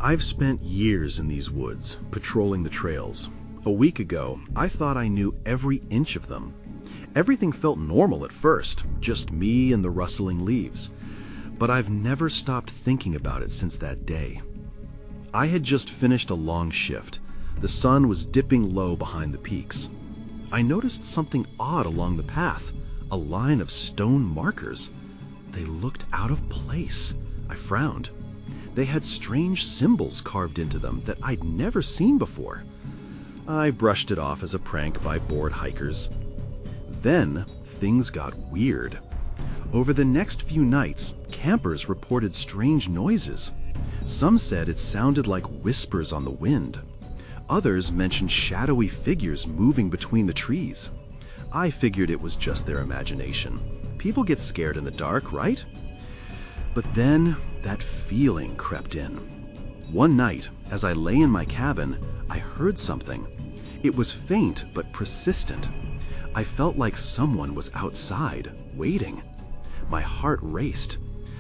I've spent years in these woods, patrolling the trails. A week ago, I thought I knew every inch of them. Everything felt normal at first, just me and the rustling leaves. But I've never stopped thinking about it since that day. I had just finished a long shift. The sun was dipping low behind the peaks. I noticed something odd along the path, a line of stone markers. They looked out of place. I frowned. They had strange symbols carved into them that I'd never seen before. I brushed it off as a prank by bored hikers. Then, things got weird. Over the next few nights, campers reported strange noises. Some said it sounded like whispers on the wind. Others mentioned shadowy figures moving between the trees. I figured it was just their imagination. People get scared in the dark, right? But then, that feeling crept in. One night, as I lay in my cabin, I heard something. It was faint but persistent. I felt like someone was outside, waiting. My heart raced.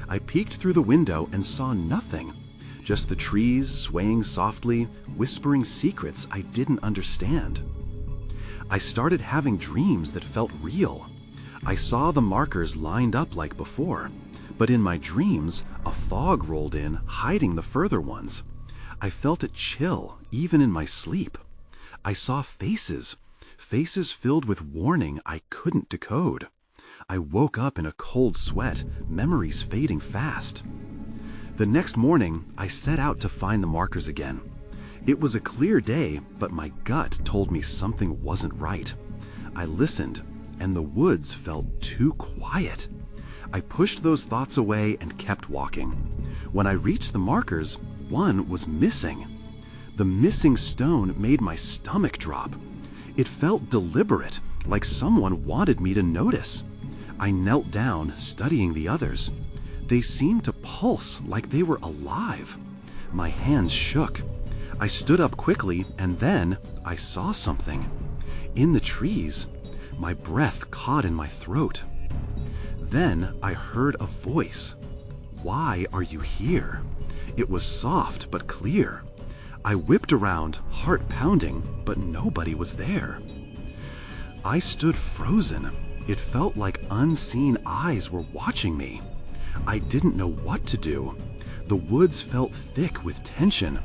I peeked through the window and saw nothing. Just the trees swaying softly, whispering secrets I didn't understand. I started having dreams that felt real. I saw the markers lined up like before. But in my dreams, a fog rolled in, hiding the further ones. I felt it chill, even in my sleep. I saw faces filled with warning I couldn't decode. I woke up in a cold sweat, memories fading fast. The next morning, I set out to find the markers again. It was a clear day, but my gut told me something wasn't right. I listened, and the woods felt too quiet. I pushed those thoughts away and kept walking. When I reached the markers, one was missing. The missing stone made my stomach drop. It felt deliberate, like someone wanted me to notice. I knelt down, studying the others. They seemed to pulse like they were alive. My hands shook. I stood up quickly, and then I saw something. In the trees, my breath caught in my throat. Then I heard a voice. "Why are you here?" It was soft but clear. I whipped around, heart pounding, but nobody was there. I stood frozen. It felt like unseen eyes were watching me. I didn't know what to do. The woods felt thick with tension.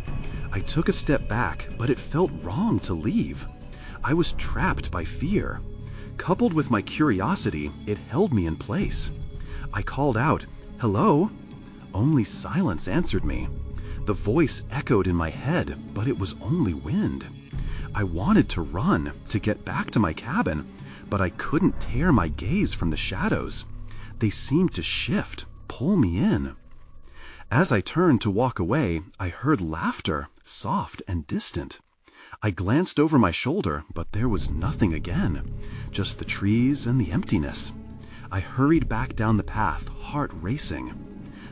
I took a step back, but it felt wrong to leave. I was trapped by fear. Coupled with my curiosity, it held me in place. I called out, "Hello?" Only silence answered me. The voice echoed in my head, but it was only wind. I wanted to run, to get back to my cabin, but I couldn't tear my gaze from the shadows. They seemed to shift, pull me in. As I turned to walk away, I heard laughter, soft and distant. I glanced over my shoulder, but there was nothing again, just the trees and the emptiness. I hurried back down the path, heart racing.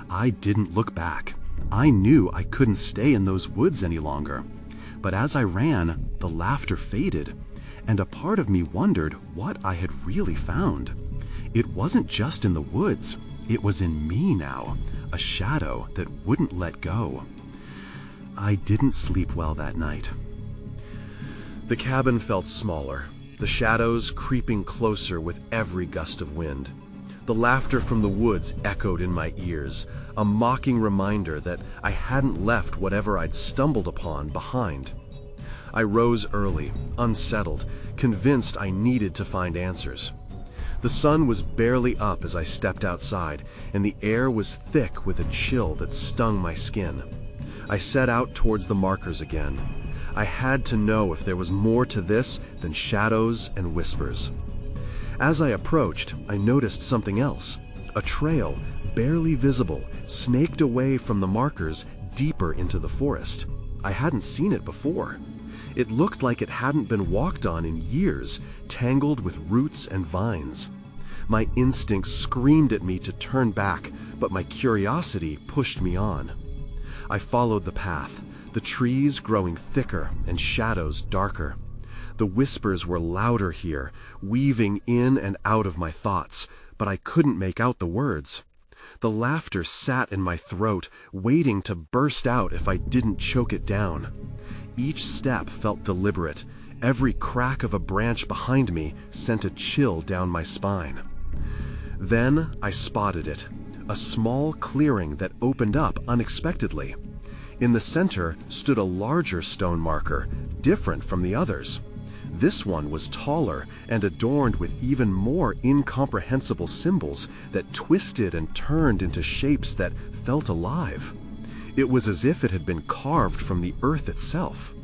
I didn't look back. I knew I couldn't stay in those woods any longer. But as I ran, the laughter faded, and a part of me wondered what I had really found. It wasn't just in the woods, it was in me now, a shadow that wouldn't let go. I didn't sleep well that night. The cabin felt smaller, the shadows creeping closer with every gust of wind. The laughter from the woods echoed in my ears, a mocking reminder that I hadn't left whatever I'd stumbled upon behind. I rose early, unsettled, convinced I needed to find answers. The sun was barely up as I stepped outside, and the air was thick with a chill that stung my skin. I set out towards the markers again. I had to know if there was more to this than shadows and whispers. As I approached, I noticed something else. A trail, barely visible, snaked away from the markers deeper into the forest. I hadn't seen it before. It looked like it hadn't been walked on in years, tangled with roots and vines. My instincts screamed at me to turn back, but my curiosity pushed me on. I followed the path, the trees growing thicker and shadows darker. The whispers were louder here, weaving in and out of my thoughts, but I couldn't make out the words. The laughter sat in my throat, waiting to burst out if I didn't choke it down. Each step felt deliberate. Every crack of a branch behind me sent a chill down my spine. Then I spotted it, a small clearing that opened up unexpectedly. In the center stood a larger stone marker, different from the others. This one was taller and adorned with even more incomprehensible symbols that twisted and turned into shapes that felt alive. It was as if it had been carved from the earth itself.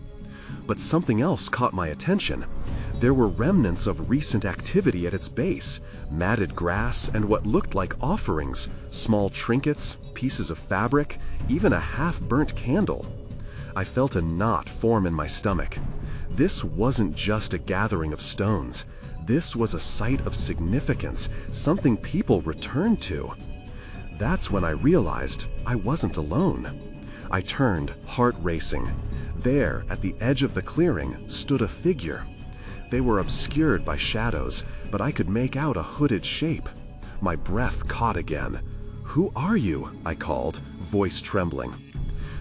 But something else caught my attention. There were remnants of recent activity at its base, matted grass and what looked like offerings, small trinkets, pieces of fabric, even a half-burnt candle. I felt a knot form in my stomach. This wasn't just a gathering of stones. This was a site of significance, something people returned to. That's when I realized I wasn't alone. I turned, heart racing. There, at the edge of the clearing, stood a figure. They were obscured by shadows, but I could make out a hooded shape. My breath caught again. "Who are you?" I called, voice trembling.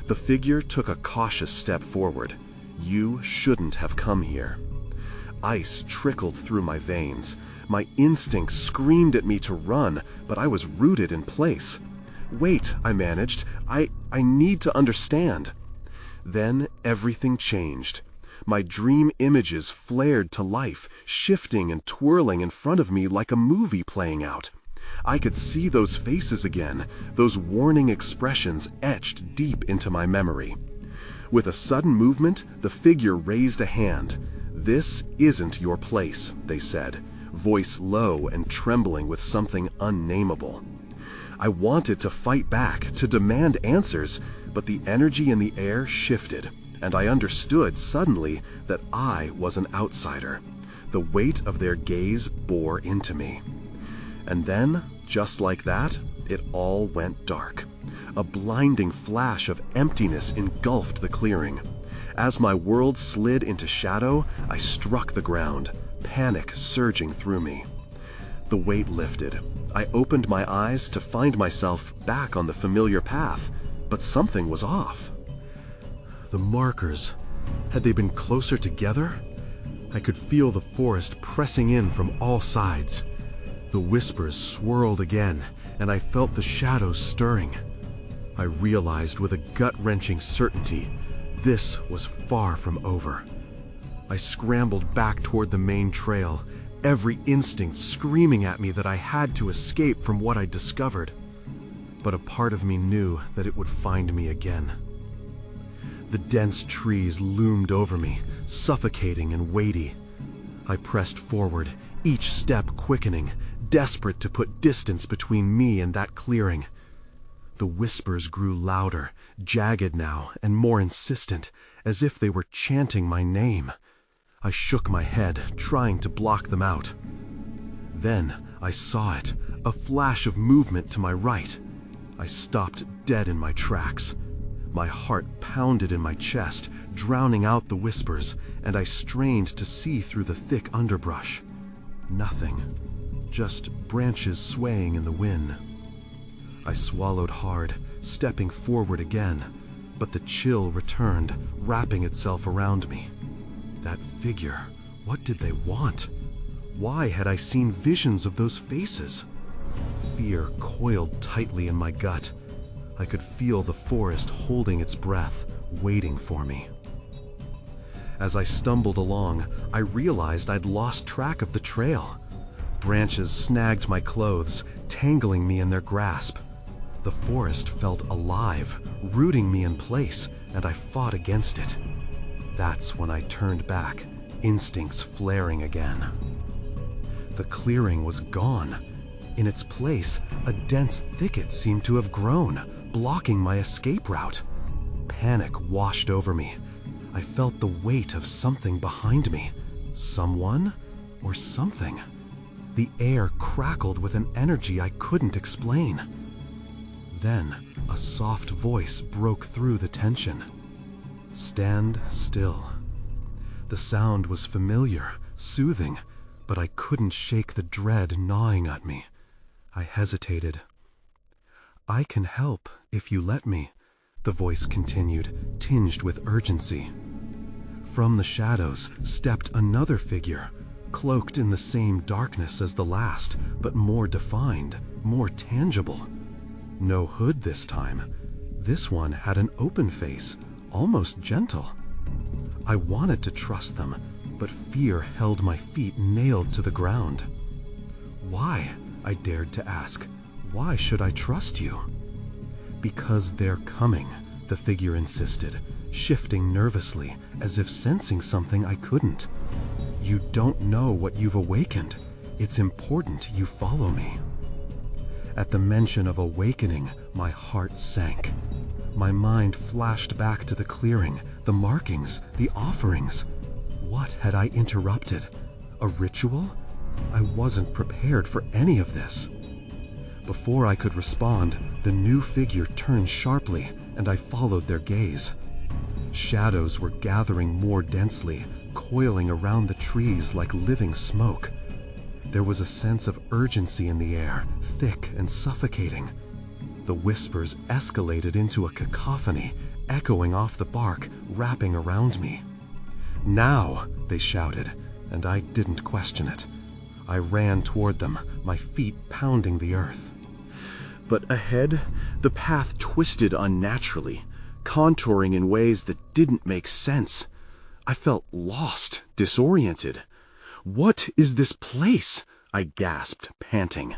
The figure took a cautious step forward. "You shouldn't have come here." Ice trickled through my veins. My instincts screamed at me to run, but I was rooted in place. "Wait," I managed. I need to understand." Then everything changed. My dream images flared to life, shifting and twirling in front of me like a movie playing out. I could see those faces again, those warning expressions etched deep into my memory. With a sudden movement, the figure raised a hand. "This isn't your place," they said, voice low and trembling with something unnameable. I wanted to fight back, to demand answers, but the energy in the air shifted, and I understood suddenly that I was an outsider. The weight of their gaze bore into me. And then, just like that, it all went dark. A blinding flash of emptiness engulfed the clearing. As my world slid into shadow, I struck the ground, panic surging through me. The weight lifted. I opened my eyes to find myself back on the familiar path, but something was off. The markers, had they been closer together? I could feel the forest pressing in from all sides. The whispers swirled again, and I felt the shadows stirring. I realized with a gut-wrenching certainty, this was far from over. I scrambled back toward the main trail, every instinct screaming at me that I had to escape from what I'd discovered. But a part of me knew that it would find me again. The dense trees loomed over me, suffocating and weighty. I pressed forward, each step quickening, desperate to put distance between me and that clearing. The whispers grew louder, jagged now, and more insistent, as if they were chanting my name. I shook my head, trying to block them out. Then I saw it, a flash of movement to my right. I stopped dead in my tracks. My heart pounded in my chest, drowning out the whispers, and I strained to see through the thick underbrush. Nothing, just branches swaying in the wind. I swallowed hard, stepping forward again, but the chill returned, wrapping itself around me. That figure, what did they want? Why had I seen visions of those faces? Fear coiled tightly in my gut. I could feel the forest holding its breath, waiting for me. As I stumbled along, I realized I'd lost track of the trail. Branches snagged my clothes, tangling me in their grasp. The forest felt alive, rooting me in place, and I fought against it. That's when I turned back, instincts flaring again. The clearing was gone. In its place, a dense thicket seemed to have grown, blocking my escape route. Panic washed over me. I felt the weight of something behind me. Someone or something. The air crackled with an energy I couldn't explain. Then, a soft voice broke through the tension. "Stand still." The sound was familiar, soothing, but I couldn't shake the dread gnawing at me. I hesitated. "I can help if you let me," the voice continued, tinged with urgency. From the shadows stepped another figure, cloaked in the same darkness as the last, but more defined, more tangible. No hood this time. This one had an open face, almost gentle. I wanted to trust them, but fear held my feet nailed to the ground. "Why?" I dared to ask. "Why should I trust you?" "Because they're coming," the figure insisted, shifting nervously, as if sensing something I couldn't. "You don't know what you've awakened. It's important you follow me." At the mention of awakening, my heart sank. My mind flashed back to the clearing, the markings, the offerings. What had I interrupted? A ritual? I wasn't prepared for any of this. Before I could respond, the new figure turned sharply, and I followed their gaze. Shadows were gathering more densely, coiling around the trees like living smoke. There was a sense of urgency in the air, thick and suffocating. The whispers escalated into a cacophony, echoing off the bark, wrapping around me. "Now!" they shouted, and I didn't question it. I ran toward them, my feet pounding the earth. But ahead, the path twisted unnaturally, contouring in ways that didn't make sense. I felt lost, disoriented. "What is this place?" I gasped, panting.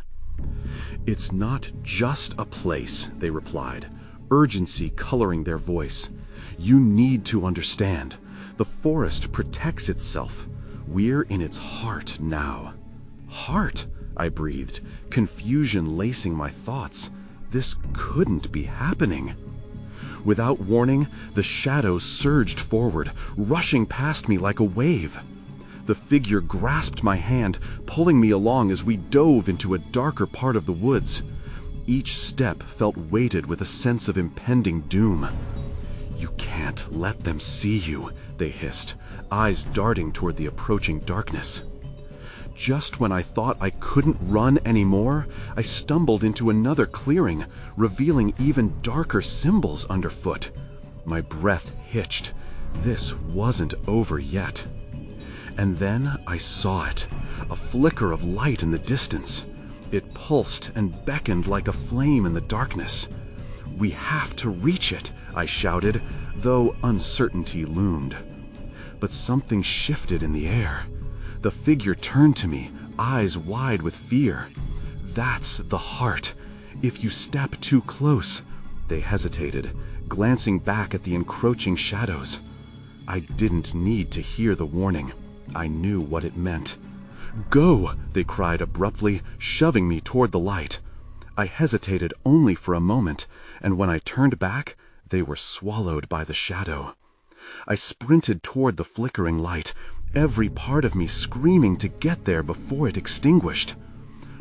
"It's not just a place," they replied, urgency coloring their voice. "You need to understand. The forest protects itself. We're in its heart now." "Heart?" I breathed, confusion lacing my thoughts. This couldn't be happening. Without warning, the shadows surged forward, rushing past me like a wave. The figure grasped my hand, pulling me along as we dove into a darker part of the woods. Each step felt weighted with a sense of impending doom. "You can't let them see you," they hissed, eyes darting toward the approaching darkness. Just when I thought I couldn't run anymore, I stumbled into another clearing, revealing even darker symbols underfoot. My breath hitched. This wasn't over yet. And then I saw it, a flicker of light in the distance. It pulsed and beckoned like a flame in the darkness. "We have to reach it," I shouted, though uncertainty loomed. But something shifted in the air. The figure turned to me, eyes wide with fear. "That's the heart. If you step too close—" They hesitated, glancing back at the encroaching shadows. I didn't need to hear the warning. I knew what it meant. "Go!" they cried abruptly, shoving me toward the light. I hesitated only for a moment, and when I turned back, they were swallowed by the shadow. I sprinted toward the flickering light, every part of me screaming to get there before it extinguished.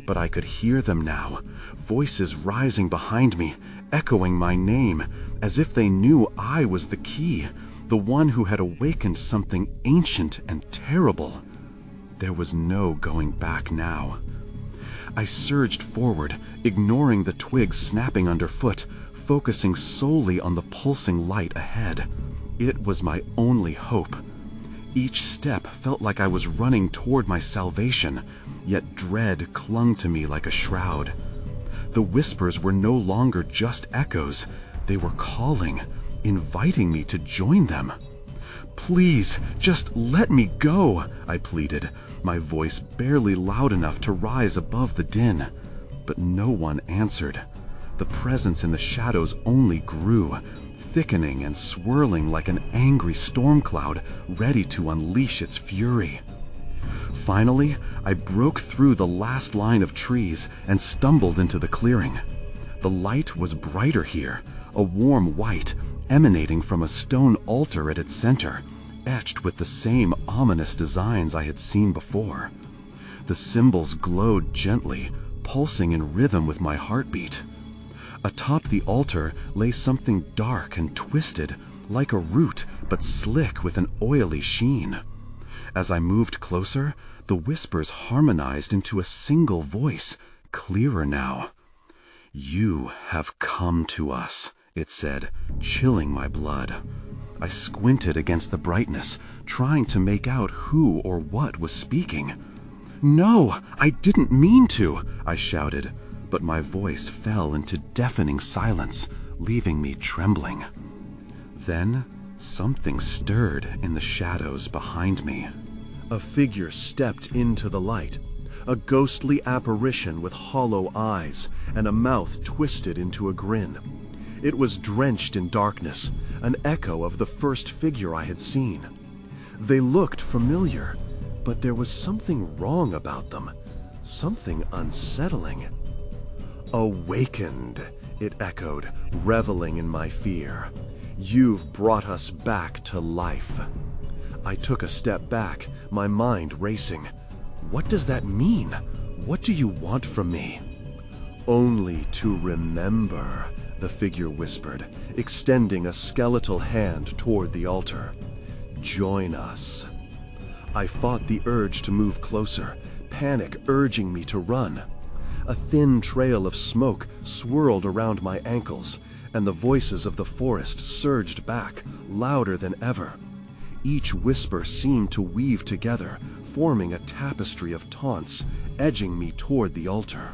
But I could hear them now, voices rising behind me, echoing my name, as if they knew I was the key, the one who had awakened something ancient and terrible. There was no going back now. I surged forward, ignoring the twigs snapping underfoot, focusing solely on the pulsing light ahead. It was my only hope. Each step felt like I was running toward my salvation, yet dread clung to me like a shroud. The whispers were no longer just echoes. They were calling, inviting me to join them. "Please, just let me go," I pleaded, my voice barely loud enough to rise above the din. But no one answered. The presence in the shadows only grew, thickening and swirling like an angry storm cloud, ready to unleash its fury. Finally, I broke through the last line of trees and stumbled into the clearing. The light was brighter here, a warm white, emanating from a stone altar at its center, etched with the same ominous designs I had seen before. The symbols glowed gently, pulsing in rhythm with my heartbeat. Atop the altar lay something dark and twisted, like a root, but slick with an oily sheen. As I moved closer, the whispers harmonized into a single voice, clearer now. "You have come to us," it said, chilling my blood. I squinted against the brightness, trying to make out who or what was speaking. "No, I didn't mean to," I shouted, but my voice fell into deafening silence, leaving me trembling. Then something stirred in the shadows behind me. A figure stepped into the light, a ghostly apparition with hollow eyes and a mouth twisted into a grin. It was drenched in darkness, an echo of the first figure I had seen. They looked familiar, but there was something wrong about them, something unsettling. "Awakened," it echoed, reveling in my fear. "You've brought us back to life." I took a step back, my mind racing. "What does that mean? What do you want from me?" "Only to remember," the figure whispered, extending a skeletal hand toward the altar. "Join us." I fought the urge to move closer, panic urging me to run. A thin trail of smoke swirled around my ankles, and the voices of the forest surged back, louder than ever. Each whisper seemed to weave together, forming a tapestry of taunts, edging me toward the altar.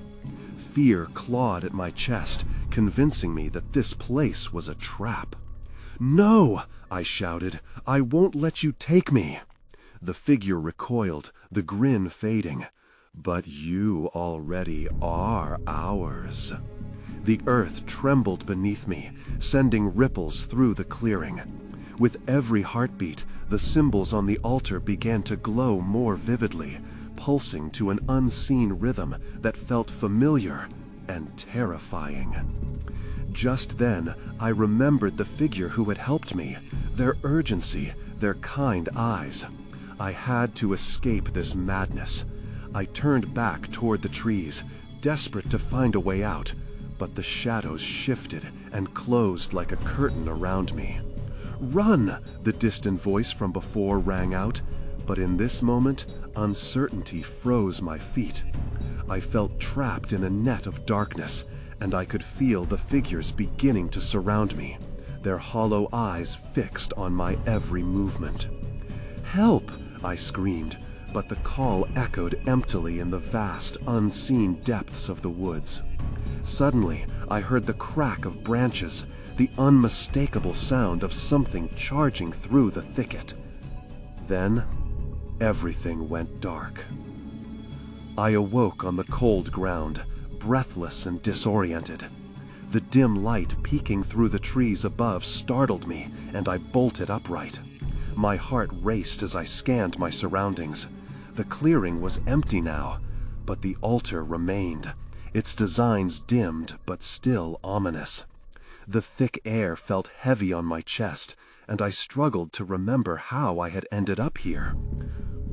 Fear clawed at my chest, convincing me that this place was a trap. "No!" I shouted. "I won't let you take me!" The figure recoiled, the grin fading. "But you already are ours." The earth trembled beneath me, sending ripples through the clearing. With every heartbeat, the symbols on the altar began to glow more vividly, pulsing to an unseen rhythm that felt familiar and terrifying. Just then, I remembered the figure who had helped me, their urgency, their kind eyes. I had to escape this madness. I turned back toward the trees, desperate to find a way out, but the shadows shifted and closed like a curtain around me. "Run!" the distant voice from before rang out, but in this moment, uncertainty froze my feet. I felt trapped in a net of darkness, and I could feel the figures beginning to surround me, their hollow eyes fixed on my every movement. "Help!" I screamed, but the call echoed emptily in the vast, unseen depths of the woods. Suddenly, I heard the crack of branches, the unmistakable sound of something charging through the thicket. Then, everything went dark. I awoke on the cold ground, breathless and disoriented. The dim light peeking through the trees above startled me, and I bolted upright. My heart raced as I scanned my surroundings. The clearing was empty now, but the altar remained, its designs dimmed but still ominous. The thick air felt heavy on my chest, and I struggled to remember how I had ended up here.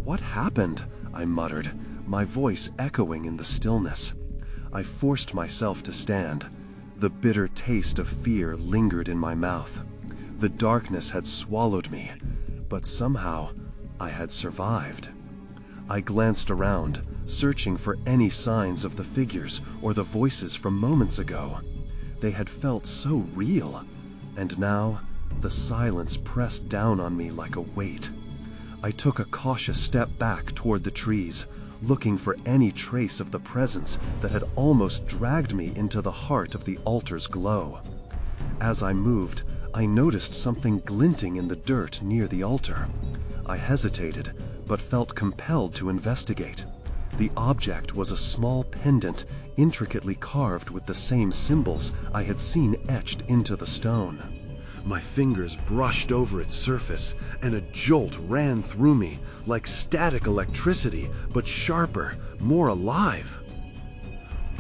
"What happened?" I muttered, my voice echoing in the stillness. I forced myself to stand. The bitter taste of fear lingered in my mouth. The darkness had swallowed me, but somehow I had survived. I glanced around, searching for any signs of the figures or the voices from moments ago. They had felt so real, and now the silence pressed down on me like a weight. I took a cautious step back toward the trees, looking for any trace of the presence that had almost dragged me into the heart of the altar's glow. As I moved, I noticed something glinting in the dirt near the altar. I hesitated, but felt compelled to investigate. The object was a small pendant, intricately carved with the same symbols I had seen etched into the stone. My fingers brushed over its surface, and a jolt ran through me, like static electricity, but sharper, more alive.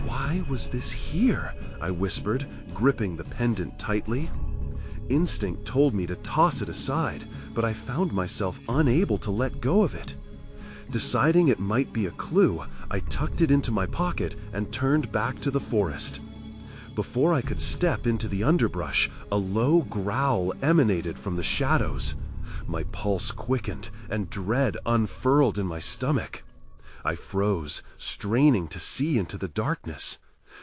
"Why was this here?" I whispered, gripping the pendant tightly. Instinct told me to toss it aside, but I found myself unable to let go of it. Deciding it might be a clue, I tucked it into my pocket and turned back to the forest. Before I could step into the underbrush, a low growl emanated from the shadows. My pulse quickened, and dread unfurled in my stomach. I froze, straining to see into the darkness.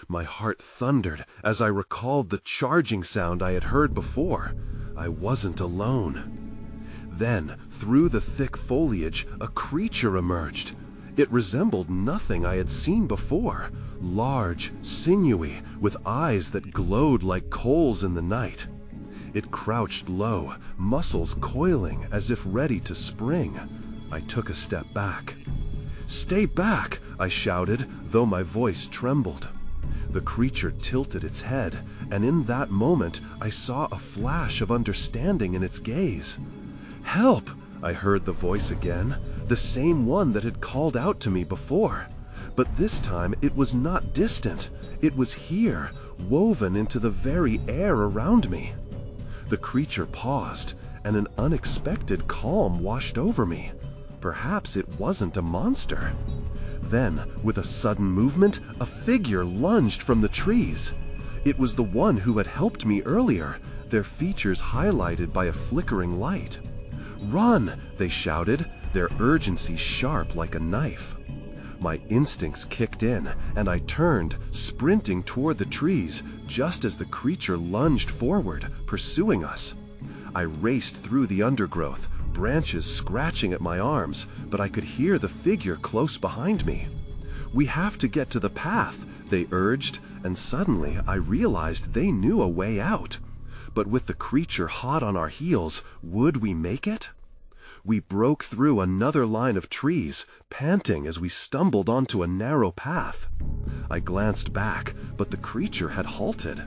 My heart thundered as I recalled the charging sound I had heard before. I wasn't alone. Then, through the thick foliage, a creature emerged. It resembled nothing I had seen before. Large, sinewy, with eyes that glowed like coals in the night. It crouched low, muscles coiling as if ready to spring. I took a step back. "Stay back!" I shouted, though my voice trembled. The creature tilted its head, and in that moment I saw a flash of understanding in its gaze. "Help!" I heard the voice again, the same one that had called out to me before. But this time it was not distant. It was here, woven into the very air around me. The creature paused, and an unexpected calm washed over me. Perhaps it wasn't a monster. Then, with a sudden movement, a figure lunged from the trees. It was the one who had helped me earlier, their features highlighted by a flickering light. "Run!" they shouted, their urgency sharp like a knife. My instincts kicked in, and I turned, sprinting toward the trees, just as the creature lunged forward, pursuing us. I raced through the undergrowth, branches scratching at my arms, but I could hear the figure close behind me. "We have to get to the path," they urged, and suddenly I realized they knew a way out. But with the creature hot on our heels, would we make it? We broke through another line of trees, panting as we stumbled onto a narrow path. I glanced back, but the creature had halted.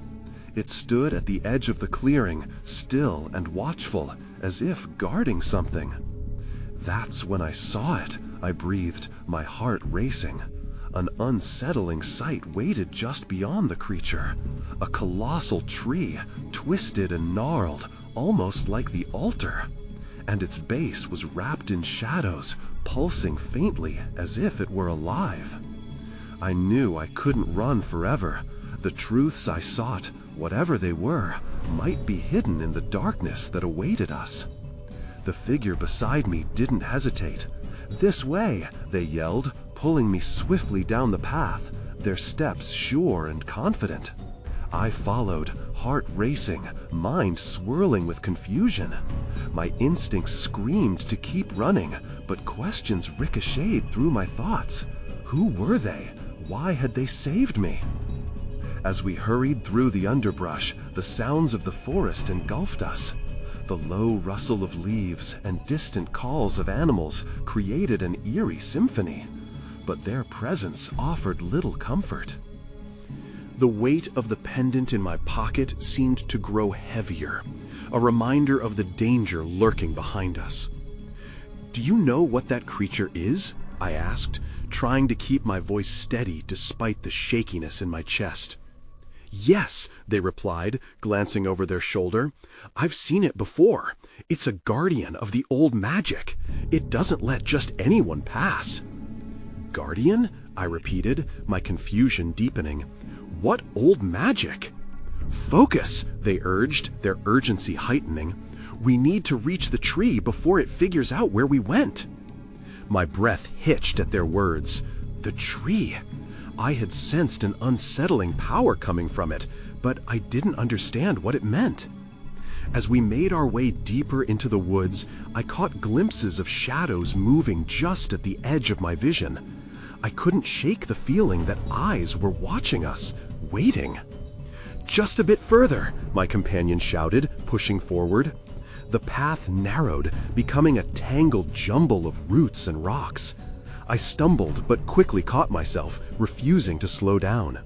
It stood at the edge of the clearing, still and watchful, as if guarding something. "That's when I saw it," I breathed, my heart racing. An unsettling sight waited just beyond the creature. A colossal tree, twisted and gnarled, almost like the altar. And its base was wrapped in shadows, pulsing faintly as if it were alive. I knew I couldn't run forever. The truths I sought, whatever they were, might be hidden in the darkness that awaited us. The figure beside me didn't hesitate. "This way!" they yelled, pulling me swiftly down the path, their steps sure and confident. I followed, heart racing, mind swirling with confusion. My instincts screamed to keep running, but questions ricocheted through my thoughts. Who were they? Why had they saved me? As we hurried through the underbrush, the sounds of the forest engulfed us. The low rustle of leaves and distant calls of animals created an eerie symphony, but their presence offered little comfort. The weight of the pendant in my pocket seemed to grow heavier, a reminder of the danger lurking behind us. "Do you know what that creature is?" I asked, trying to keep my voice steady despite the shakiness in my chest. "Yes," they replied, glancing over their shoulder. "I've seen it before. It's a guardian of the old magic. It doesn't let just anyone pass." "Guardian?" I repeated, my confusion deepening. "What old magic?" "Focus," they urged, their urgency heightening. "We need to reach the tree before it figures out where we went." My breath hitched at their words. The tree! I had sensed an unsettling power coming from it, but I didn't understand what it meant. As we made our way deeper into the woods, I caught glimpses of shadows moving just at the edge of my vision. I couldn't shake the feeling that eyes were watching us, waiting. "Just a bit further," my companion shouted, pushing forward. The path narrowed, becoming a tangled jumble of roots and rocks. I stumbled but quickly caught myself, refusing to slow down.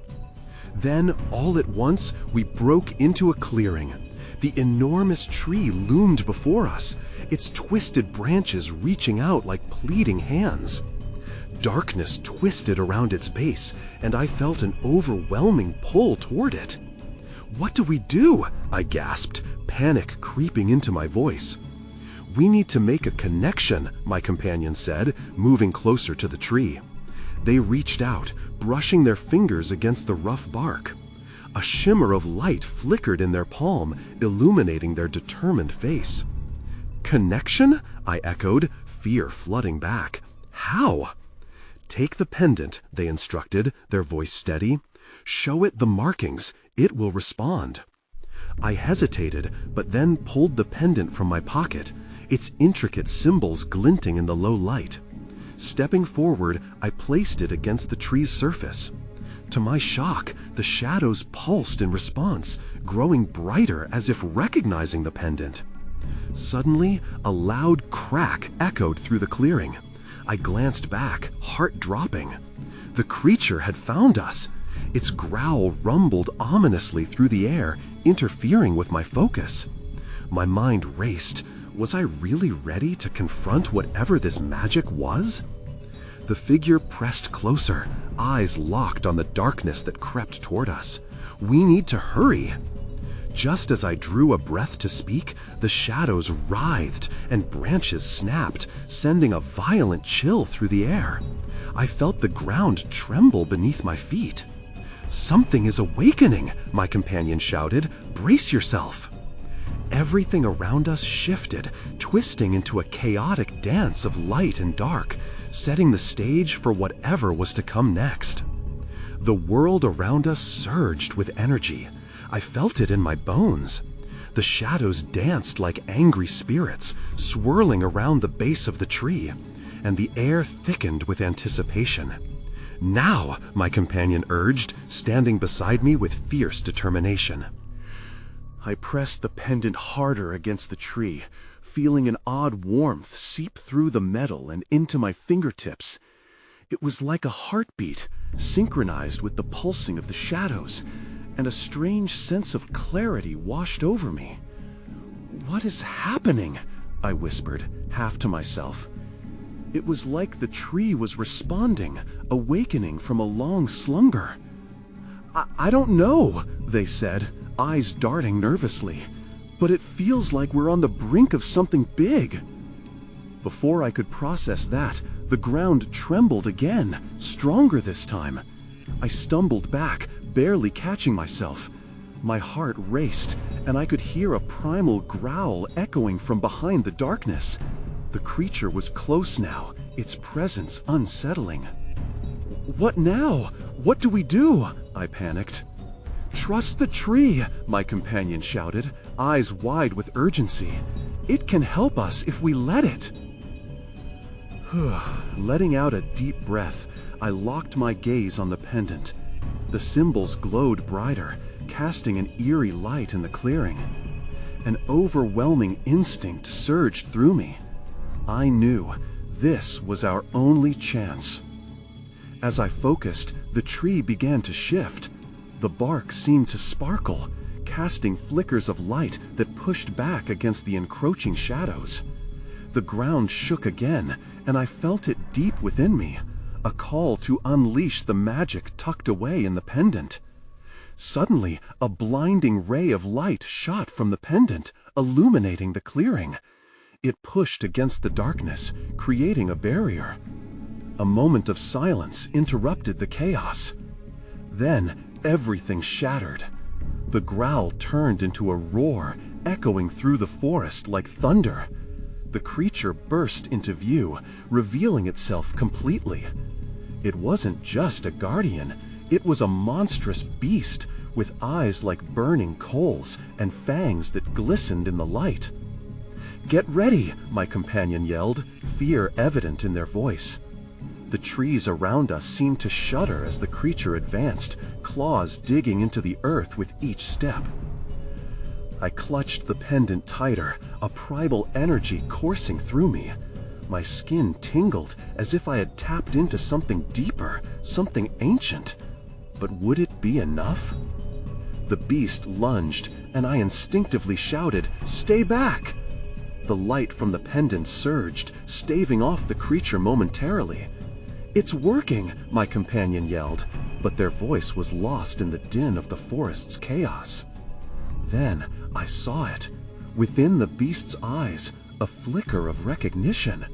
Then, all at once, we broke into a clearing. The enormous tree loomed before us, its twisted branches reaching out like pleading hands. Darkness twisted around its base, and I felt an overwhelming pull toward it. "What do we do?" I gasped, panic creeping into my voice. "We need to make a connection," my companion said, moving closer to the tree. They reached out, brushing their fingers against the rough bark. A shimmer of light flickered in their palm, illuminating their determined face. "Connection?" I echoed, fear flooding back. "How?" "Take the pendant," they instructed, their voice steady. Show it the markings. It will respond. I hesitated, but then pulled the pendant from my pocket, its intricate symbols glinting in the low light. Stepping forward, I placed it against the tree's surface. To my shock, the shadows pulsed in response, growing brighter as if recognizing the pendant. Suddenly, a loud crack echoed through the clearing. I glanced back, heart dropping. The creature had found us. Its growl rumbled ominously through the air, interfering with my focus. My mind raced. Was I really ready to confront whatever this magic was? The figure pressed closer, eyes locked on the darkness that crept toward us. We need to hurry. Just as I drew a breath to speak, the shadows writhed and branches snapped, sending a violent chill through the air. I felt the ground tremble beneath my feet. "Something is awakening," my companion shouted. "Brace yourself." Everything around us shifted, twisting into a chaotic dance of light and dark, setting the stage for whatever was to come next. The world around us surged with energy. I felt it in my bones. The shadows danced like angry spirits, swirling around the base of the tree, and the air thickened with anticipation. "Now," my companion urged, standing beside me with fierce determination. I pressed the pendant harder against the tree, feeling an odd warmth seep through the metal and into my fingertips. It was like a heartbeat, synchronized with the pulsing of the shadows, and a strange sense of clarity washed over me. "What is happening?" I whispered, half to myself. It was like the tree was responding, awakening from a long slumber. I don't know," they said, eyes darting nervously, "but it feels like we're on the brink of something big." Before I could process that, the ground trembled again, stronger this time. I stumbled back, barely catching myself. My heart raced, and I could hear a primal growl echoing from behind the darkness. The creature was close now, its presence unsettling. "What now? What do we do?" I panicked. "Trust the tree," my companion shouted, eyes wide with urgency. "It can help us if we let it." Letting out a deep breath, I locked my gaze on the pendant. The symbols glowed brighter, casting an eerie light in the clearing. An overwhelming instinct surged through me. I knew this was our only chance. As I focused, the tree began to shift. The bark seemed to sparkle, casting flickers of light that pushed back against the encroaching shadows. The ground shook again, and I felt it deep within me, a call to unleash the magic tucked away in the pendant. Suddenly, a blinding ray of light shot from the pendant, illuminating the clearing. It pushed against the darkness, creating a barrier. A moment of silence interrupted the chaos. Then, everything shattered. The growl turned into a roar, echoing through the forest like thunder. The creature burst into view, revealing itself completely. It wasn't just a guardian, it was a monstrous beast, with eyes like burning coals and fangs that glistened in the light. "Get ready," my companion yelled, fear evident in their voice. The trees around us seemed to shudder as the creature advanced, claws digging into the earth with each step. I clutched the pendant tighter, a primal energy coursing through me. My skin tingled as if I had tapped into something deeper, something ancient. But would it be enough? The beast lunged, and I instinctively shouted, "Stay back!" The light from the pendant surged, staving off the creature momentarily. "It's working," my companion yelled, but their voice was lost in the din of the forest's chaos. Then I saw it. Within the beast's eyes, a flicker of recognition.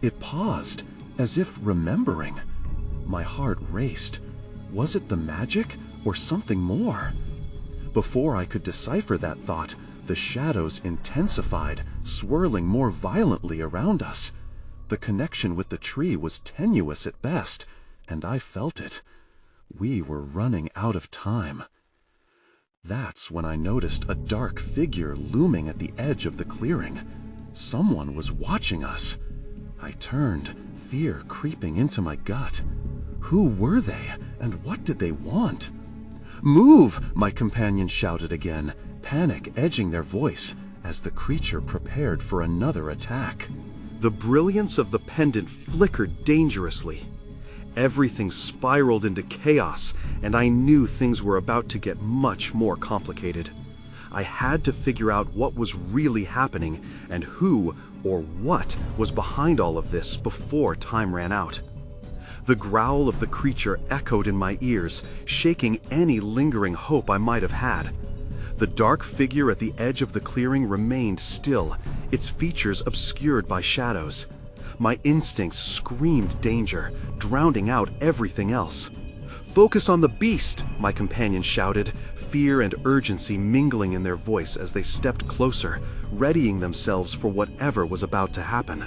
It paused, as if remembering. My heart raced. Was it the magic, or something more? Before I could decipher that thought, the shadows intensified, swirling more violently around us. The connection with the tree was tenuous at best, and I felt it. We were running out of time. That's when I noticed a dark figure looming at the edge of the clearing. Someone was watching us. I turned, fear creeping into my gut. Who were they, and what did they want? "Move!" my companion shouted again, panic edging their voice as the creature prepared for another attack. The brilliance of the pendant flickered dangerously. Everything spiraled into chaos, and I knew things were about to get much more complicated. I had to figure out what was really happening and who or what was behind all of this before time ran out. The growl of the creature echoed in my ears, shaking any lingering hope I might have had. The dark figure at the edge of the clearing remained still, its features obscured by shadows. My instincts screamed danger, drowning out everything else. "Focus on the beast!" my companion shouted, fear and urgency mingling in their voice as they stepped closer, readying themselves for whatever was about to happen.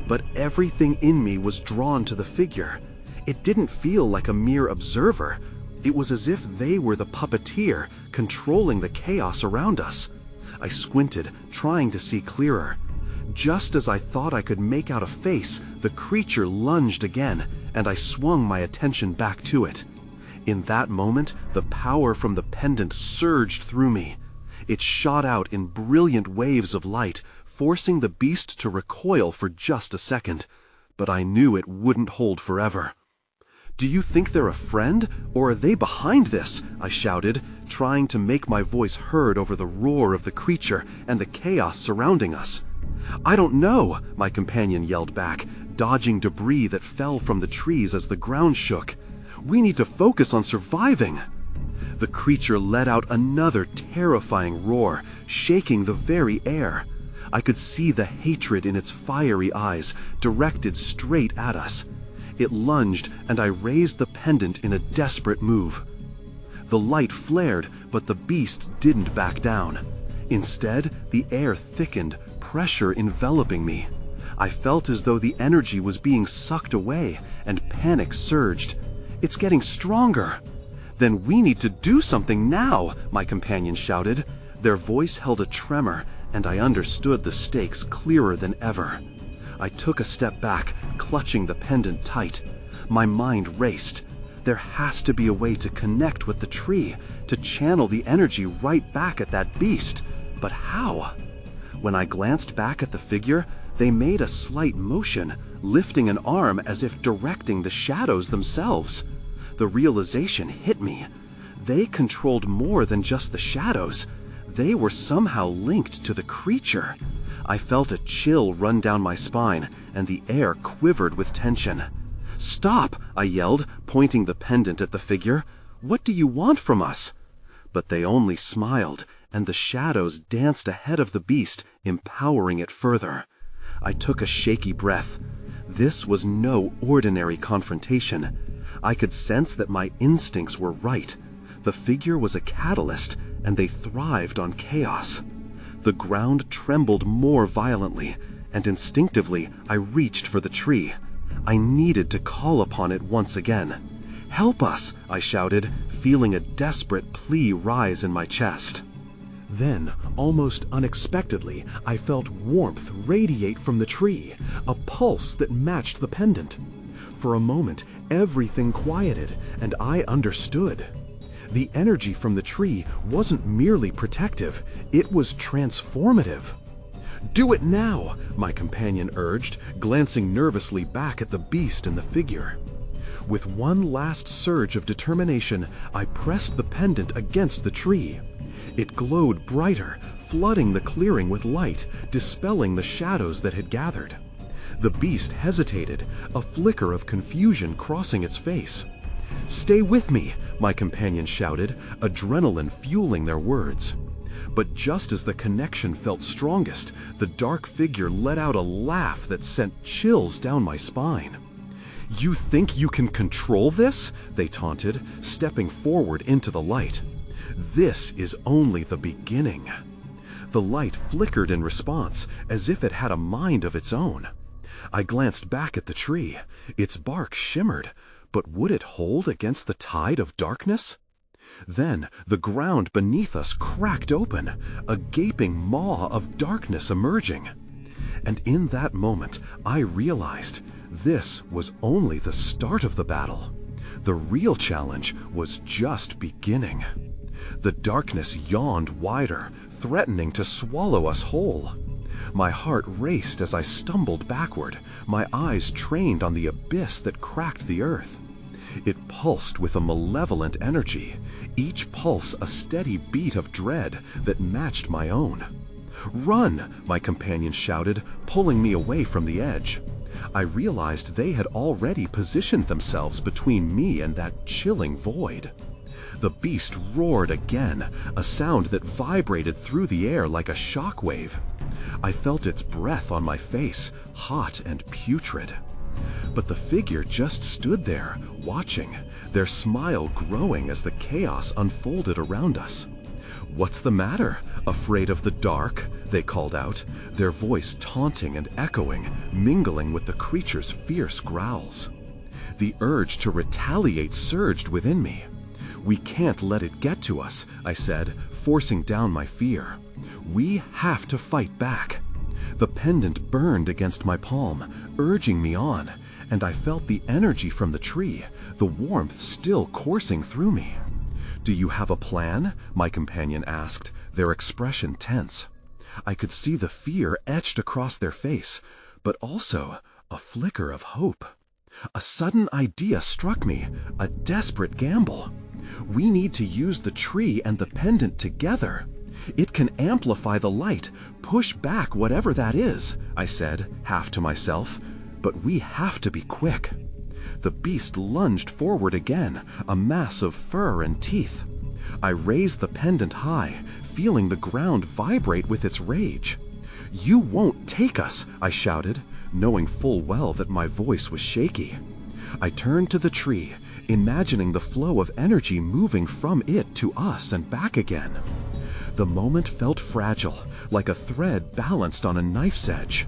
But everything in me was drawn to the figure. It didn't feel like a mere observer. It was as if they were the puppeteer, controlling the chaos around us. I squinted, trying to see clearer. Just as I thought I could make out a face, the creature lunged again, and I swung my attention back to it. In that moment, the power from the pendant surged through me. It shot out in brilliant waves of light, forcing the beast to recoil for just a second. But I knew it wouldn't hold forever. "Do you think they're a friend, or are they behind this?" I shouted, trying to make my voice heard over the roar of the creature and the chaos surrounding us. "I don't know," my companion yelled back, dodging debris that fell from the trees as the ground shook. "We need to focus on surviving." The creature let out another terrifying roar, shaking the very air. I could see the hatred in its fiery eyes, directed straight at us. It lunged, and I raised the pendant in a desperate move. The light flared, but the beast didn't back down. Instead, the air thickened, pressure enveloping me. I felt as though the energy was being sucked away, and panic surged. "It's getting stronger." "Then we need to do something now," my companion shouted. Their voice held a tremor, and I understood the stakes clearer than ever. I took a step back, clutching the pendant tight. My mind raced. There has to be a way to connect with the tree, to channel the energy right back at that beast. But how? When I glanced back at the figure, they made a slight motion, lifting an arm as if directing the shadows themselves. The realization hit me. They controlled more than just the shadows. They were somehow linked to the creature. I felt a chill run down my spine, and the air quivered with tension. "Stop!" I yelled, pointing the pendant at the figure. "What do you want from us?" But they only smiled, and the shadows danced ahead of the beast, empowering it further. I took a shaky breath. This was no ordinary confrontation. I could sense that my instincts were right. The figure was a catalyst, and they thrived on chaos. The ground trembled more violently, and instinctively I reached for the tree. I needed to call upon it once again. "Help us!" I shouted, feeling a desperate plea rise in my chest. Then, almost unexpectedly, I felt warmth radiate from the tree, a pulse that matched the pendant. For a moment, everything quieted, and I understood. The energy from the tree wasn't merely protective, it was transformative. "Do it now!" my companion urged, glancing nervously back at the beast and the figure. With one last surge of determination, I pressed the pendant against the tree. It glowed brighter, flooding the clearing with light, dispelling the shadows that had gathered. The beast hesitated, a flicker of confusion crossing its face. "Stay with me!" my companion shouted, adrenaline fueling their words. But just as the connection felt strongest, the dark figure let out a laugh that sent chills down my spine. "You think you can control this?" they taunted, stepping forward into the light. "This is only the beginning." The light flickered in response, as if it had a mind of its own. I glanced back at the tree. Its bark shimmered, But would it hold against the tide of darkness? Then the ground beneath us cracked open, a gaping maw of darkness emerging. And in that moment, I realized this was only the start of the battle. The real challenge was just beginning. The darkness yawned wider, threatening to swallow us whole. My heart raced as I stumbled backward, my eyes trained on the abyss that cracked the earth. It pulsed with a malevolent energy, each pulse a steady beat of dread that matched my own. "Run!" my companion shouted, pulling me away from the edge. I realized they had already positioned themselves between me and that chilling void. The beast roared again, a sound that vibrated through the air like a shock wave. I felt its breath on my face, hot and putrid. But the figure just stood there, watching, their smile growing as the chaos unfolded around us. "What's the matter? Afraid of the dark?" they called out, their voice taunting and echoing, mingling with the creature's fierce growls. The urge to retaliate surged within me. "We can't let it get to us," I said, forcing down my fear. "We have to fight back." The pendant burned against my palm, urging me on, and I felt the energy from the tree, the warmth still coursing through me. "Do you have a plan?" my companion asked, their expression tense. I could see the fear etched across their face, but also a flicker of hope. A sudden idea struck me, a desperate gamble. "We need to use the tree and the pendant together. It can amplify the light, push back whatever that is," I said, half to myself. "But we have to be quick." The beast lunged forward again, a mass of fur and teeth. I raised the pendant high, feeling the ground vibrate with its rage. "You won't take us," I shouted, knowing full well that my voice was shaky. I turned to the tree, imagining the flow of energy moving from it to us and back again. The moment felt fragile, like a thread balanced on a knife's edge.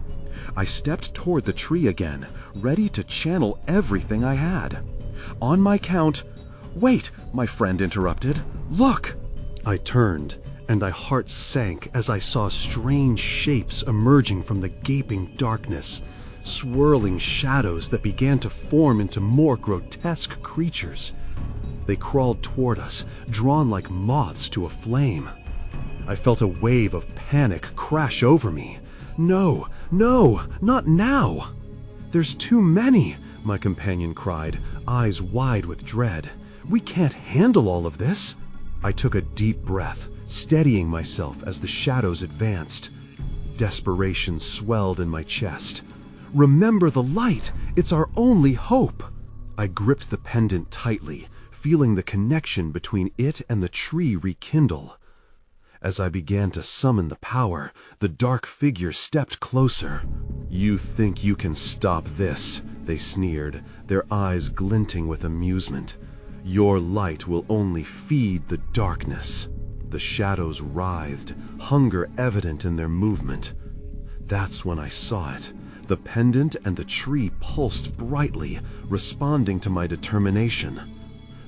I stepped toward the tree again, ready to channel everything I had. On my count— "Wait," my friend interrupted. "Look!" I turned, and my heart sank as I saw strange shapes emerging from the gaping darkness, swirling shadows that began to form into more grotesque creatures. They crawled toward us, drawn like moths to a flame. I felt a wave of panic crash over me. "No, no, not now!" "There's too many," my companion cried, eyes wide with dread. "We can't handle all of this." I took a deep breath, steadying myself as the shadows advanced. Desperation swelled in my chest. "Remember the light! It's our only hope!" I gripped the pendant tightly, feeling the connection between it and the tree rekindle. As I began to summon the power, the dark figure stepped closer. "You think you can stop this?" they sneered, their eyes glinting with amusement. "Your light will only feed the darkness." The shadows writhed, hunger evident in their movement. That's when I saw it. The pendant and the tree pulsed brightly, responding to my determination.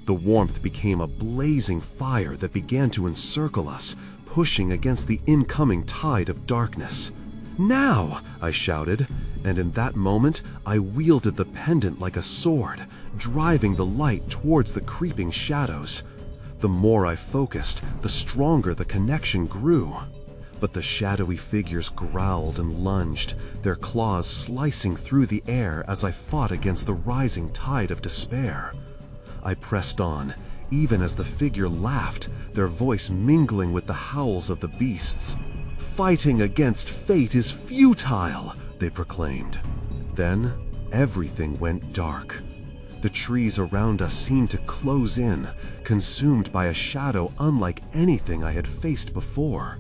The warmth became a blazing fire that began to encircle us, pushing against the incoming tide of darkness. "Now!" I shouted, and in that moment I wielded the pendant like a sword, driving the light towards the creeping shadows. The more I focused, the stronger the connection grew. But the shadowy figures growled and lunged, their claws slicing through the air as I fought against the rising tide of despair. I pressed on, even as the figure laughed, their voice mingling with the howls of the beasts. "Fighting against fate is futile," they proclaimed. Then everything went dark. The trees around us seemed to close in, consumed by a shadow unlike anything I had faced before.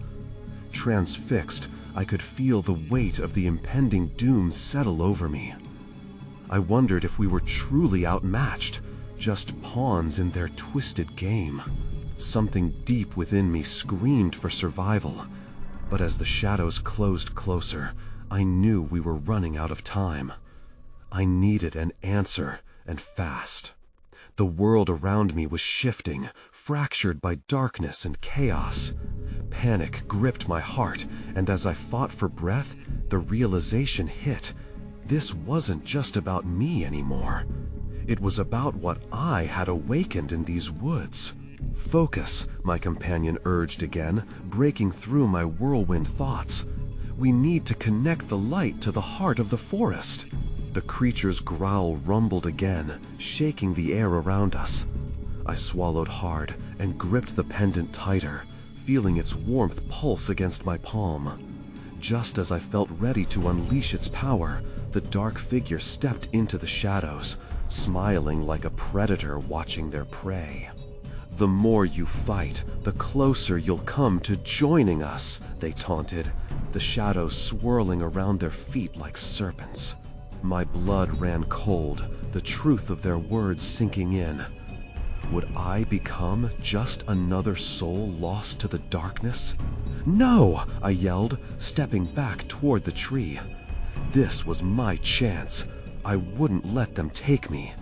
Transfixed, I could feel the weight of the impending doom settle over me. I wondered if we were truly outmatched, just pawns in their twisted game. Something deep within me screamed for survival, but as the shadows closed closer, I knew we were running out of time. I needed an answer, and fast. The world around me was shifting, fractured by darkness and chaos. Panic gripped my heart, and as I fought for breath, the realization hit. This wasn't just about me anymore. It was about what I had awakened in these woods. "Focus," my companion urged again, breaking through my whirlwind thoughts. "We need to connect the light to the heart of the forest." The creature's growl rumbled again, shaking the air around us. I swallowed hard and gripped the pendant tighter, feeling its warmth pulse against my palm. Just as I felt ready to unleash its power, the dark figure stepped into the shadows, smiling like a predator watching their prey. "The more you fight, the closer you'll come to joining us," they taunted, the shadows swirling around their feet like serpents. My blood ran cold, the truth of their words sinking in. Would I become just another soul lost to the darkness? "No!" I yelled, stepping back toward the tree. This was my chance. I wouldn't let them take me.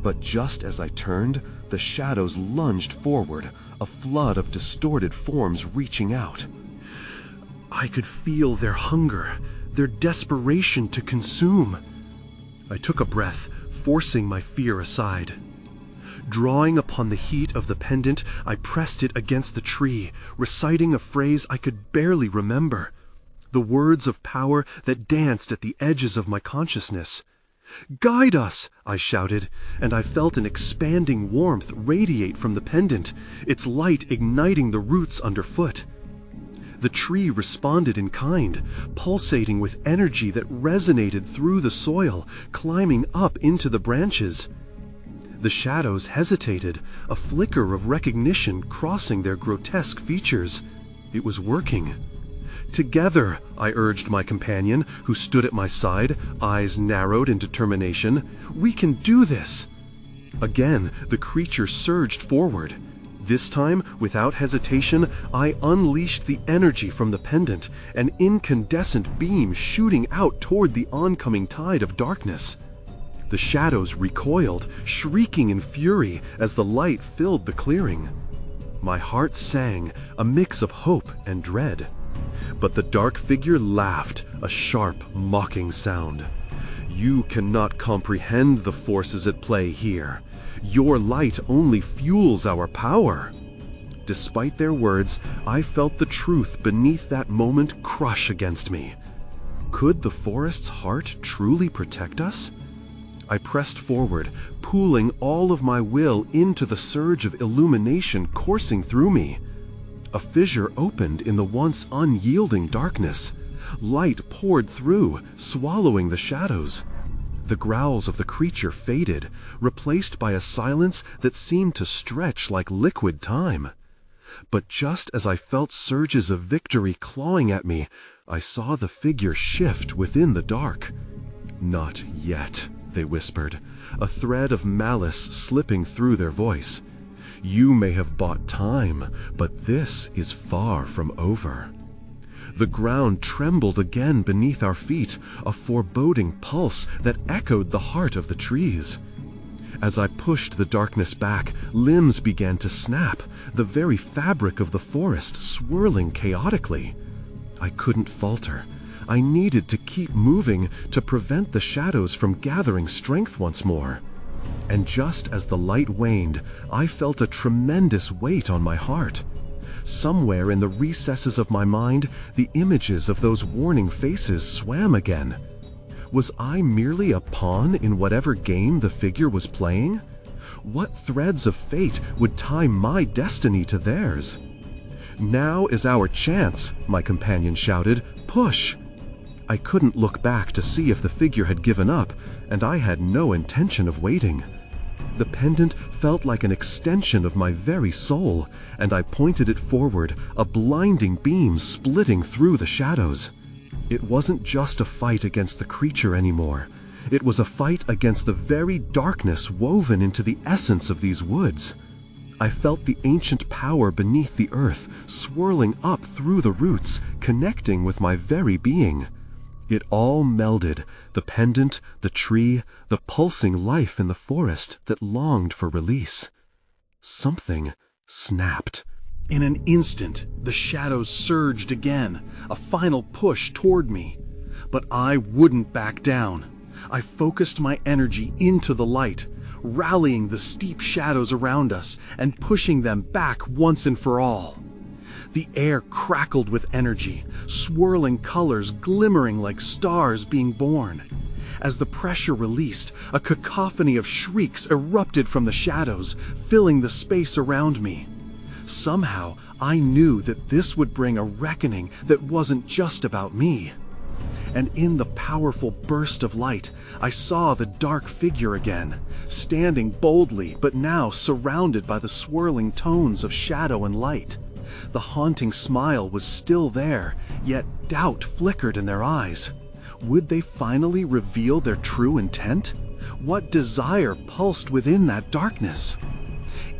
But just as I turned, the shadows lunged forward, a flood of distorted forms reaching out. I could feel their hunger, their desperation to consume. I took a breath, forcing my fear aside. Drawing upon the heat of the pendant, I pressed it against the tree, reciting a phrase I could barely remember. The words of power that danced at the edges of my consciousness. "Guide us!" I shouted, and I felt an expanding warmth radiate from the pendant, its light igniting the roots underfoot. The tree responded in kind, pulsating with energy that resonated through the soil, climbing up into the branches. The shadows hesitated, a flicker of recognition crossing their grotesque features. It was working. "Together," I urged my companion, who stood at my side, eyes narrowed in determination. "We can do this!" Again, the creature surged forward. This time, without hesitation, I unleashed the energy from the pendant, an incandescent beam shooting out toward the oncoming tide of darkness. The shadows recoiled, shrieking in fury as the light filled the clearing. My heart sang, a mix of hope and dread. But the dark figure laughed, a sharp, mocking sound. "You cannot comprehend the forces at play here. Your light only fuels our power." Despite their words, I felt the truth beneath that moment crush against me. Could the forest's heart truly protect us? I pressed forward, pooling all of my will into the surge of illumination coursing through me. A fissure opened in the once unyielding darkness. Light poured through, swallowing the shadows. The growls of the creature faded, replaced by a silence that seemed to stretch like liquid time. But just as I felt surges of victory clawing at me, I saw the figure shift within the dark. "Not yet," they whispered, a thread of malice slipping through their voice. "You may have bought time, but this is far from over." The ground trembled again beneath our feet, a foreboding pulse that echoed the heart of the trees. As I pushed the darkness back, limbs began to snap, the very fabric of the forest swirling chaotically. I couldn't falter. I needed to keep moving to prevent the shadows from gathering strength once more. And just as the light waned, I felt a tremendous weight on my heart. Somewhere in the recesses of my mind, the images of those warning faces swam again. Was I merely a pawn in whatever game the figure was playing? What threads of fate would tie my destiny to theirs? "Now is our chance," my companion shouted. "Push!" I couldn't look back to see if the figure had given up, and I had no intention of waiting. The pendant felt like an extension of my very soul, and I pointed it forward, a blinding beam splitting through the shadows. It wasn't just a fight against the creature anymore. It was a fight against the very darkness woven into the essence of these woods. I felt the ancient power beneath the earth, swirling up through the roots, connecting with my very being. It all melded, the pendant, the tree, the pulsing life in the forest that longed for release. Something snapped. In an instant, the shadows surged again, a final push toward me. But I wouldn't back down. I focused my energy into the light, rallying the steep shadows around us and pushing them back once and for all. The air crackled with energy, swirling colors glimmering like stars being born. As the pressure released, a cacophony of shrieks erupted from the shadows, filling the space around me. Somehow, I knew that this would bring a reckoning that wasn't just about me. And in the powerful burst of light, I saw the dark figure again, standing boldly but now surrounded by the swirling tones of shadow and light. The haunting smile was still there, yet doubt flickered in their eyes. Would they finally reveal their true intent? What desire pulsed within that darkness?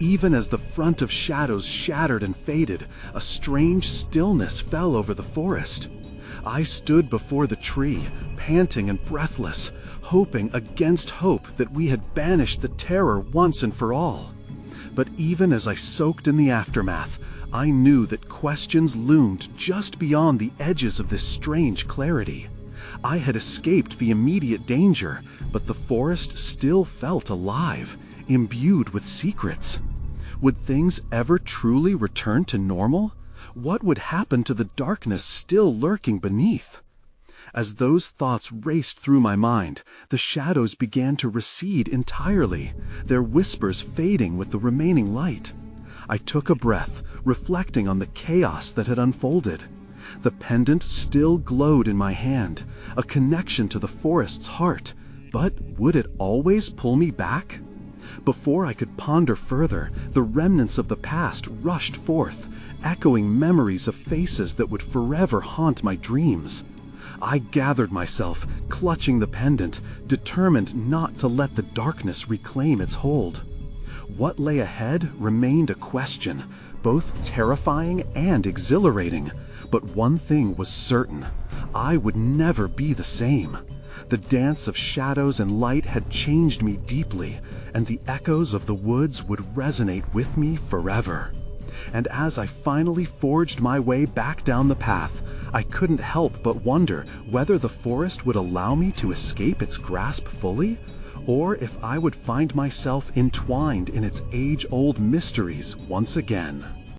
Even as the front of shadows shattered and faded, a strange stillness fell over the forest. I stood before the tree, panting and breathless, hoping against hope that we had banished the terror once and for all. But even as I soaked in the aftermath, I knew that questions loomed just beyond the edges of this strange clarity. I had escaped the immediate danger, but the forest still felt alive, imbued with secrets. Would things ever truly return to normal? What would happen to the darkness still lurking beneath? As those thoughts raced through my mind, the shadows began to recede entirely, their whispers fading with the remaining light. I took a breath, reflecting on the chaos that had unfolded. The pendant still glowed in my hand, a connection to the forest's heart, but would it always pull me back? Before I could ponder further, the remnants of the past rushed forth, echoing memories of faces that would forever haunt my dreams. I gathered myself, clutching the pendant, determined not to let the darkness reclaim its hold. What lay ahead remained a question, both terrifying and exhilarating. But one thing was certain: I would never be the same. The dance of shadows and light had changed me deeply, and the echoes of the woods would resonate with me forever. And as I finally forged my way back down the path, I couldn't help but wonder whether the forest would allow me to escape its grasp fully, or if I would find myself entwined in its age-old mysteries once again.